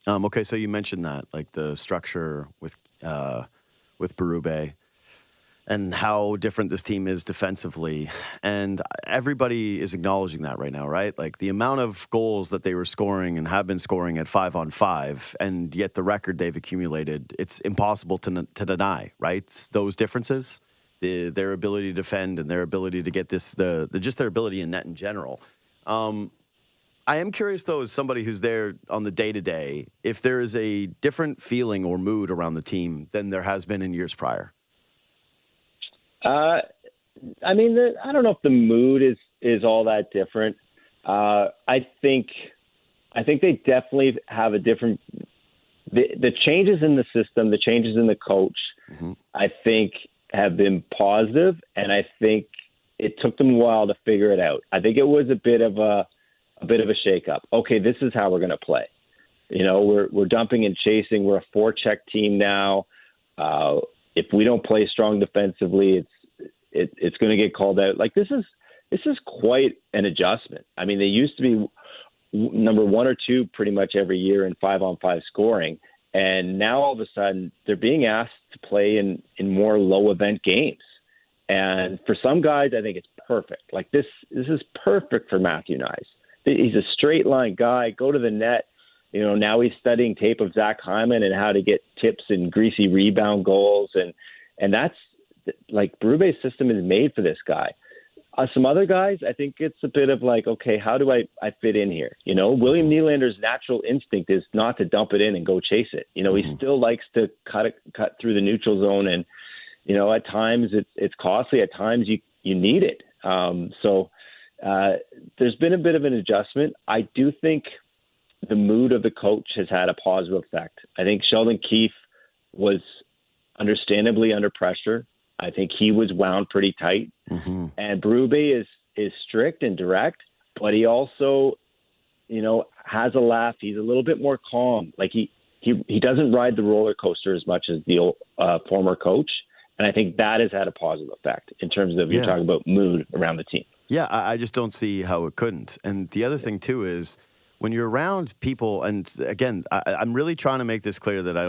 Okay, so you mentioned that, like the structure with Berube and how different this team is defensively. And everybody is acknowledging that right now, right? Like the amount of goals that they were scoring and have been scoring at 5-on-5, and yet the record they've accumulated, it's impossible to deny, right? Those differences, their ability to defend and their ability to get this, just their ability in net in general. I am curious, though, as somebody who's there on the day-to-day, if there is a different feeling or mood around the team than there has been in years prior. I mean, I don't know if the mood is all that different. I think they definitely have a different. The changes in the system, the changes in the coach, I think have been positive, and I think it took them a while to figure it out. I think it was a bit of a shakeup. Okay, this is how we're going to play. You know, we're dumping and chasing. We're a four-check team now. If we don't play strong defensively, it's going to get called out. Like this is quite an adjustment. I mean, they used to be number 1 or 2 pretty much every year in 5-on-5 scoring, and now all of a sudden they're being asked to play in more low event games. And for some guys, I think it's perfect. Like this is perfect for Matthew Knies. He's a straight line guy. Go to the net. You know, now he's studying tape of Zach Hyman and how to get tips and greasy rebound goals. And that's like Berube's system is made for this guy. Some other guys, I think it's a bit of like, okay, how do I fit in here? You know, William Nylander's natural instinct is not to dump it in and go chase it. You know, he still likes to cut through the neutral zone. And, you know, at times it's costly. At times you need it. So there's been a bit of an adjustment. I do think the mood of the coach has had a positive effect. I think Sheldon Keefe was understandably under pressure. I think he was wound pretty tight. And Berube is strict and direct, but he also, you know, has a laugh. He's a little bit more calm. Like he doesn't ride the roller coaster as much as the former coach. And I think that has had a positive effect in terms of you're talking about mood around the team. Yeah, I just don't see how it couldn't. And the other thing, too, is when you're around people, and again, I'm really trying to make this clear that I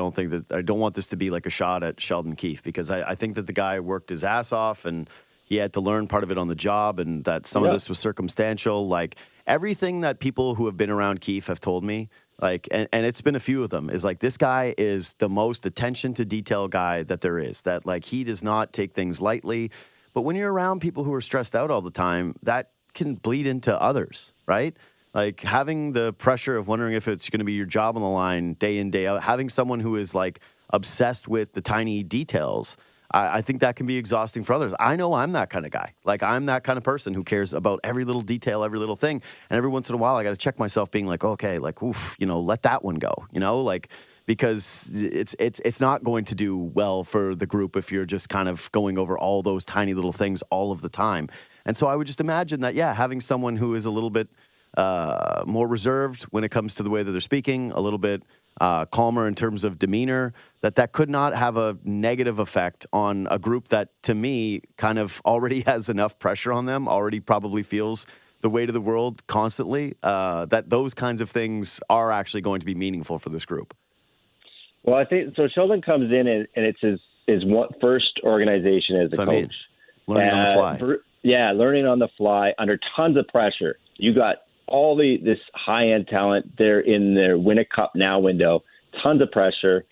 don't want this to be like a shot at Sheldon Keefe, because I think that the guy worked his ass off and he had to learn part of it on the job, and that some of this was circumstantial. Like everything that people who have been around Keefe have told me, like, and it's been a few of them, is like this guy is the most attention to detail guy that there is, that like he does not take things lightly. But when you're around people who are stressed out all the time, that can bleed into others, right? Like having the pressure of wondering if it's going to be your job on the line day in, day out, having someone who is like obsessed with the tiny details, I think that can be exhausting for others. I know I'm that kind of guy. Like I'm that kind of person who cares about every little detail, every little thing. And every once in a while, I got to check myself being like, okay, like, oof, you know, let that one go, you know, like, because it's not going to do well for the group if you're just kind of going over all those tiny little things all of the time. And so I would just imagine that, having someone who is a little bit more reserved when it comes to the way that they're speaking, a little bit calmer in terms of demeanor, that could not have a negative effect on a group that, to me, kind of already has enough pressure on them, already probably feels the weight of the world constantly, that those kinds of things are actually going to be meaningful for this group. Well, I think so. Sheldon comes in and it's his first organization as a coach. I mean, learning on the fly. Learning on the fly under tons of pressure. You got all this high-end talent. They're in their Win a Cup Now window. Tons of pressure.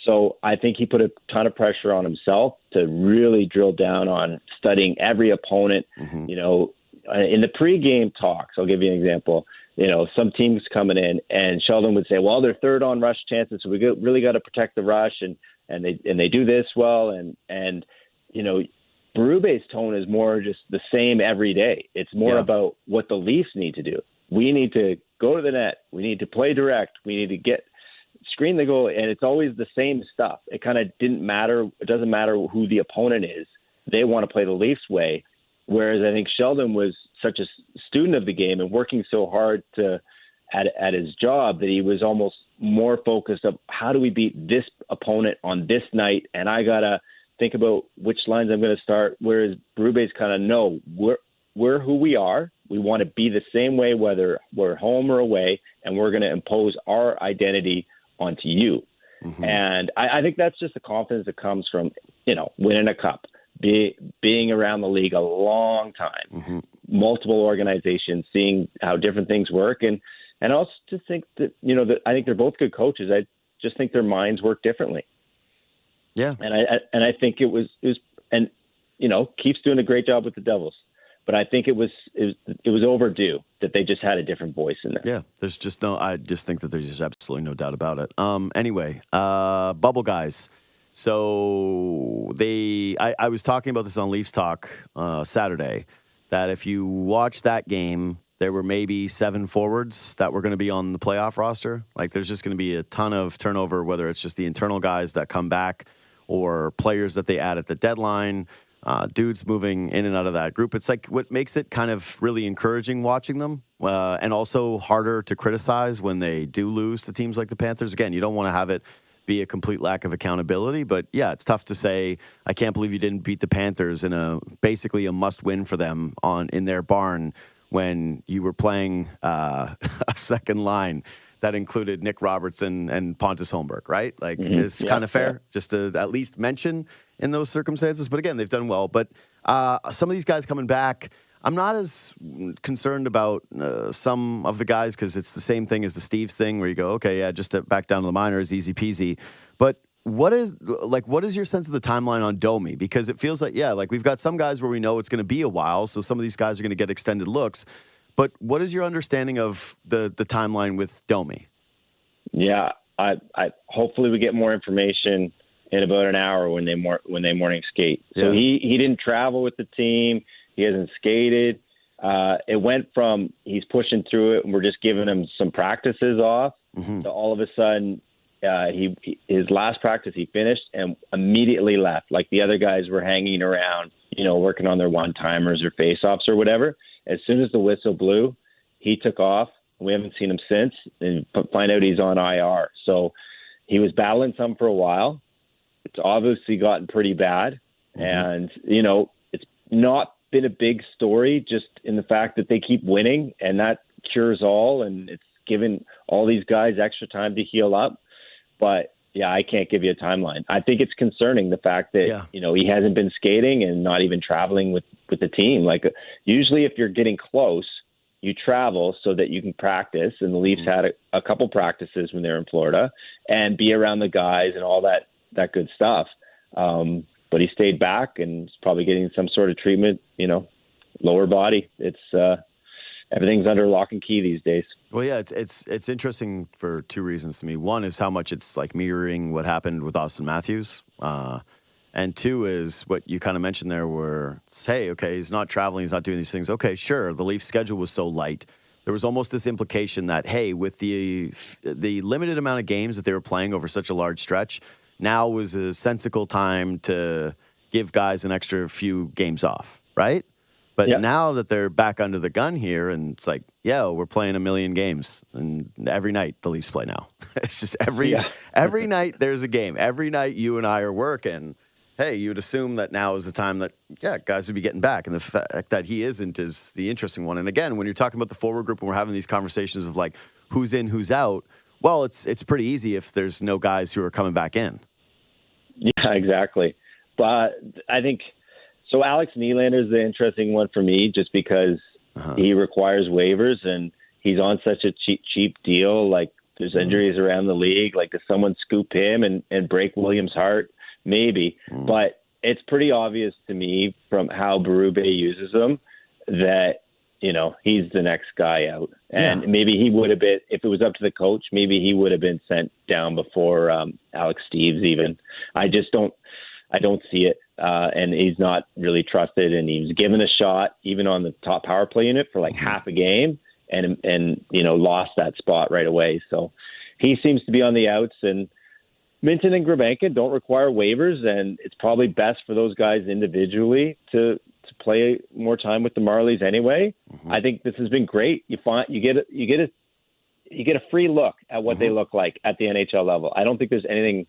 So I think he put a ton of pressure on himself to really drill down on studying every opponent. You know, in the pregame talks, I'll give you an example. You know, some teams coming in, and Sheldon would say, "Well, they're third on rush chances, so we really got to protect the rush, and they do this well." And you know, Berube's tone is more just the same every day. It's more about what the Leafs need to do. We need to go to the net. We need to play direct. We need to screen the goal, and it's always the same stuff. It kind of didn't matter. It doesn't matter who the opponent is. They want to play the Leafs way. Whereas I think Sheldon was such a student of the game and working so hard at his job that he was almost more focused on how do we beat this opponent on this night, and I gotta think about which lines I'm going to start. Whereas Berube's kind of no, we're who we are. We want to be the same way whether we're home or away, and we're going to impose our identity onto you. And I think that's just the confidence that comes from, winning a cup, being around the league a long time, multiple organizations, seeing how different things work. And I also just think that, I think they're both good coaches. I just think their minds work differently. Yeah. And I think it was, and, Keith's doing a great job with the Devils. But I think it was overdue that they just had a different voice in there. Yeah, I just think that there's just absolutely no doubt about it. Anyway, bubble guys. So I was talking about this on Leafs Talk Saturday, that if you watch that game, there were maybe 7 forwards that were going to be on the playoff roster. Like, there's just going to be a ton of turnover, whether it's just the internal guys that come back or players that they add at the deadline. Dudes moving in and out of that group. It's like what makes it kind of really encouraging watching them, and also harder to criticize when they do lose to teams like the Panthers. Again, you don't want to have it be a complete lack of accountability, but yeah, it's tough to say, I can't believe you didn't beat the Panthers in basically a must-win for them in their barn when you were playing a second line that included Nick Robertson and Pontus Holmberg, right? Like, it's kind of fair just to at least mention in those circumstances. But again, they've done well. But some of these guys coming back, I'm not as concerned about some of the guys, because it's the same thing as the Steves thing where you go, okay, yeah, just back down to the minors, easy peasy. But what is your sense of the timeline on Domi? Because it feels like, we've got some guys where we know it's going to be a while, so some of these guys are going to get extended looks. But what is your understanding of the timeline with Domi? Yeah, I hopefully we get more information in about an hour when they morning skate. So he didn't travel with the team. He hasn't skated. It went from he's pushing through it and we're just giving him some practices off to all of a sudden his last practice he finished and immediately left. Like, the other guys were hanging around, working on their one-timers or face-offs or whatever. As soon as the whistle blew, he took off. We haven't seen him since, and find out he's on IR. So he was battling some for a while. It's obviously gotten pretty bad. And, it's not been a big story just in the fact that they keep winning, and that cures all, and it's given all these guys extra time to heal up. But, yeah, I can't give you a timeline. I think it's concerning, the fact that, he hasn't been skating and not even traveling with the team. Like, usually if you're getting close, you travel so that you can practice. And the Leafs had a couple practices when they were in Florida and be around the guys and all that good stuff. But he stayed back and is probably getting some sort of treatment, lower body. It's everything's under lock and key these days. Well, yeah, it's interesting for 2 reasons to me. One is how much it's like mirroring what happened with Austin Matthews. And 2 is what you kind of mentioned there, where it's, hey, okay, he's not traveling, he's not doing these things. Okay, sure, the Leafs schedule was so light. There was almost this implication that, hey, with the limited amount of games that they were playing over such a large stretch, now was a sensible time to give guys an extra few games off, right? But now that they're back under the gun here, and it's like, we're playing 1 million games, and every night the Leafs play now. It's just every night there's a game. Every night you and I are working. Hey, you'd assume that now is the time that, guys would be getting back. And the fact that he isn't is the interesting one. And again, when you're talking about the forward group and we're having these conversations of like who's in, who's out, well, it's pretty easy if there's no guys who are coming back in. Yeah, exactly. But I think so. Alex Nylander is the interesting one for me, just because he requires waivers and he's on such a cheap deal. Like, there's injuries around the league. Like, does someone scoop him and break Williams' heart? Maybe. But it's pretty obvious to me from how Berube uses him that, he's the next guy out. And maybe he would have been, if it was up to the coach, maybe he would have been sent down before Alex Steves even. I don't see it. And he's not really trusted, and he was given a shot even on the top power play unit for like half a game and lost that spot right away. So he seems to be on the outs, and Minton and Grabenka don't require waivers, and it's probably best for those guys individually to play more time with the Marlies anyway. I think this has been great. You get a free look at what they look like at the NHL level. I don't think there's anything,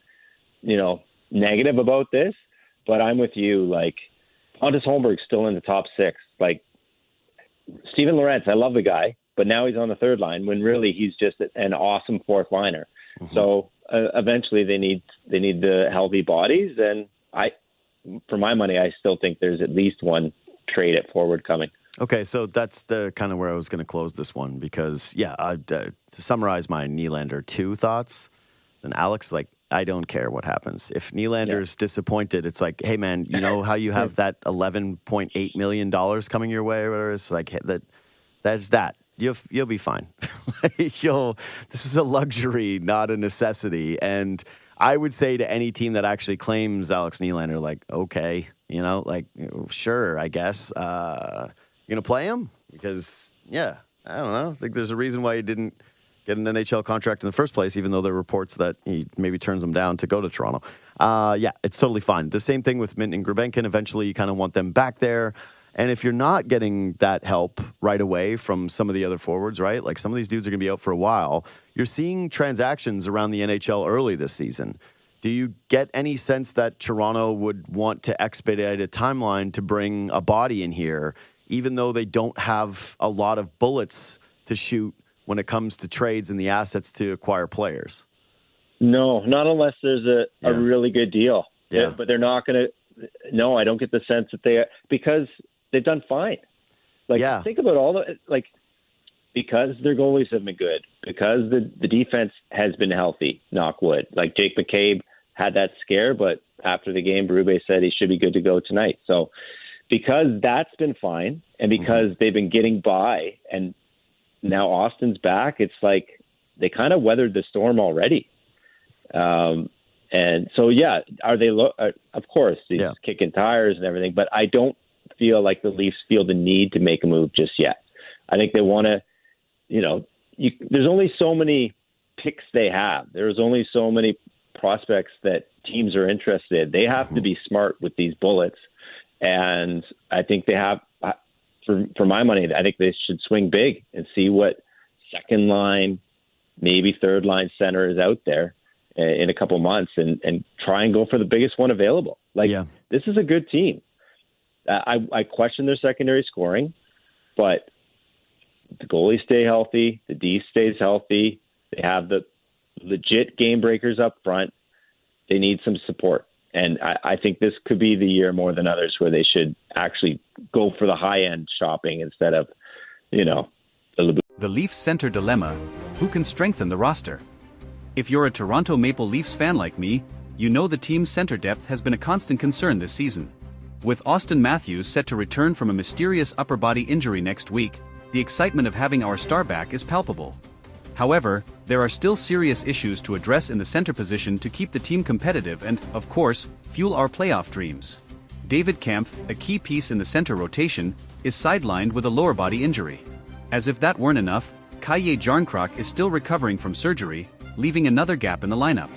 negative about this, but I'm with you. Like, Pontus Holmberg's still in the top 6. Like, Steven Lorentz, I love the guy, but now he's on the third line when really he's just an awesome fourth liner. So eventually they need the healthy bodies, and for my money, I still think there's at least one trade at forward coming. Okay, so that's the kind of where I was going to close this one because, to summarize my Nylander 2 thoughts, and Alex, like, I don't care what happens. If Nylander's disappointed, it's like, hey, man, you know how you have that $11.8 million coming your way? Or it's like, that's that. You'll be fine. This is a luxury, not a necessity. And I would say to any team that actually claims Alex Nylander, like, okay, sure, I guess. You're going to play him? Because, I don't know. I think there's a reason why he didn't get an NHL contract in the first place, even though there are reports that he maybe turns them down to go to Toronto. It's totally fine. The same thing with Mint and Gulbenkian. Eventually, you kind of want them back there. And if you're not getting that help right away from some of the other forwards, right? Like some of these dudes are going to be out for a while. You're seeing transactions around the NHL early this season. Do you get any sense that Toronto would want to expedite a timeline to bring a body in here, even though they don't have a lot of bullets to shoot when it comes to trades and the assets to acquire players? No, not unless there's a really good deal. Yeah. But they're not going to. No, I don't get the sense that because they've done fine. Think about because their goalies have been good, because the defense has been healthy, knock wood. Like Jake McCabe had that scare, but after the game, Berube said he should be good to go tonight. So because that's been fine, and because they've been getting by, and now Austin's back, it's like they kind of weathered the storm already. And so, are they? Of course, he's kicking tires and everything, but I don't feel like the Leafs feel the need to make a move just yet. I think they want to, there's only so many picks they have. There's only so many prospects that teams are interested in. They have to be smart with these bullets. And I think they have, for my money, I think they should swing big and see what second line, maybe third line center is out there in a couple months and try and go for the biggest one available. This is a good team. I question their secondary scoring, but the goalies stay healthy, the D stays healthy, they have the legit game breakers up front. They need some support. And I think this could be the year more than others where they should actually go for the high-end shopping instead of, The Leafs center dilemma: who can strengthen the roster? If you're a Toronto Maple Leafs fan like me, you know the team's center depth has been a constant concern this season. With Austin Matthews set to return from a mysterious upper body injury next week, the excitement of having our star back is palpable. However, there are still serious issues to address in the center position to keep the team competitive and, of course, fuel our playoff dreams. David Kampf, a key piece in the center rotation, is sidelined with a lower body injury. As if that weren't enough, Kaye Jarnkrok is still recovering from surgery, leaving another gap in the lineup.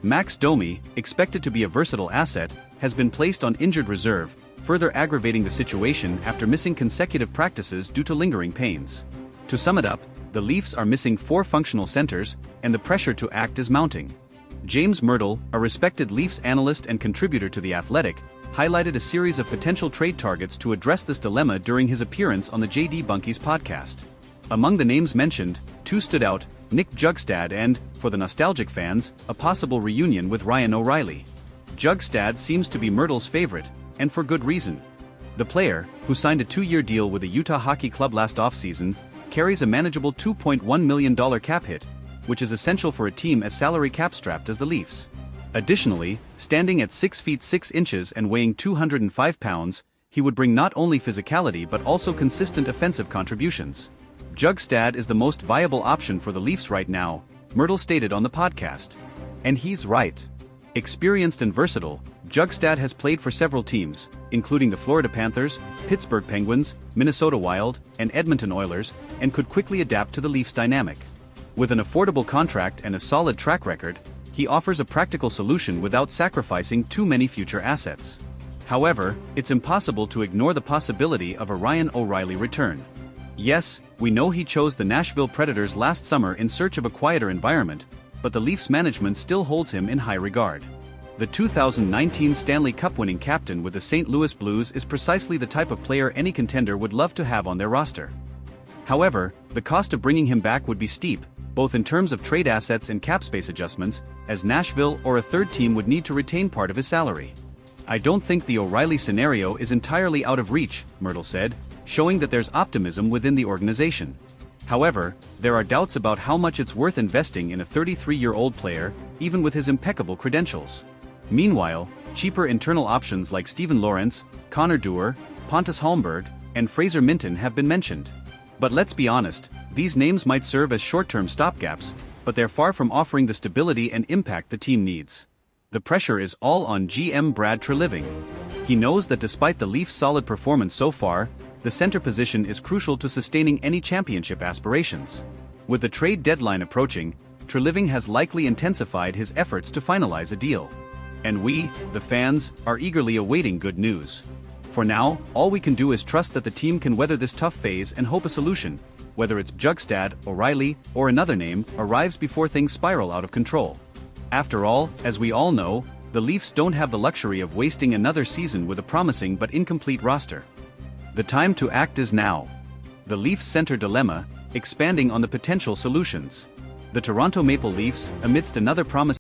Max Domi, expected to be a versatile asset, has been placed on injured reserve, further aggravating the situation after missing consecutive practices due to lingering pains. To sum it up, the Leafs are missing 4 functional centers, and the pressure to act is mounting. James Myrtle, a respected Leafs analyst and contributor to The Athletic, highlighted a series of potential trade targets to address this dilemma during his appearance on the J.D. Bunky's podcast. Among the names mentioned, 2 stood out: Nick Jugstad and, for the nostalgic fans, a possible reunion with Ryan O'Reilly. Jugstad seems to be Myrtle's favorite, and for good reason. The player, who signed a 2-year deal with the Utah Hockey Club last offseason, carries a manageable $2.1 million cap hit, which is essential for a team as salary cap-strapped as the Leafs. Additionally, standing at 6 feet 6 inches and weighing 205 pounds, he would bring not only physicality but also consistent offensive contributions. Jugstad is the most viable option for the Leafs right now, Myrtle stated on the podcast. And he's right. Experienced and versatile, Jugstad has played for several teams, including the Florida Panthers, Pittsburgh Penguins, Minnesota Wild, and Edmonton Oilers, and could quickly adapt to the Leafs' dynamic. With an affordable contract and a solid track record, he offers a practical solution without sacrificing too many future assets. However, it's impossible to ignore the possibility of a Ryan O'Reilly return. Yes, we know he chose the Nashville Predators last summer in search of a quieter environment, but the Leafs management still holds him in high regard. The 2019 Stanley Cup-winning captain with the St. Louis Blues is precisely the type of player any contender would love to have on their roster. However, the cost of bringing him back would be steep, both in terms of trade assets and cap space adjustments, as Nashville or a third team would need to retain part of his salary. I don't think the O'Reilly scenario is entirely out of reach, Myrtle said, showing that there's optimism within the organization. However, there are doubts about how much it's worth investing in a 33-year-old player, even with his impeccable credentials. Meanwhile, cheaper internal options like Steven Lawrence, Connor Dewar, Pontus Holmberg, and Fraser Minton have been mentioned. But let's be honest, these names might serve as short-term stopgaps, but they're far from offering the stability and impact the team needs. The pressure is all on GM Brad Treliving. He knows that despite the Leafs' solid performance so far, the center position is crucial to sustaining any championship aspirations. With the trade deadline approaching, Treliving has likely intensified his efforts to finalize a deal. And we, the fans, are eagerly awaiting good news. For now, all we can do is trust that the team can weather this tough phase and hope a solution, whether it's Bjugstad, O'Reilly, or another name, arrives before things spiral out of control. After all, as we all know, the Leafs don't have the luxury of wasting another season with a promising but incomplete roster. The time to act is now. The Leafs center dilemma, expanding on the potential solutions. The Toronto Maple Leafs, amidst another promising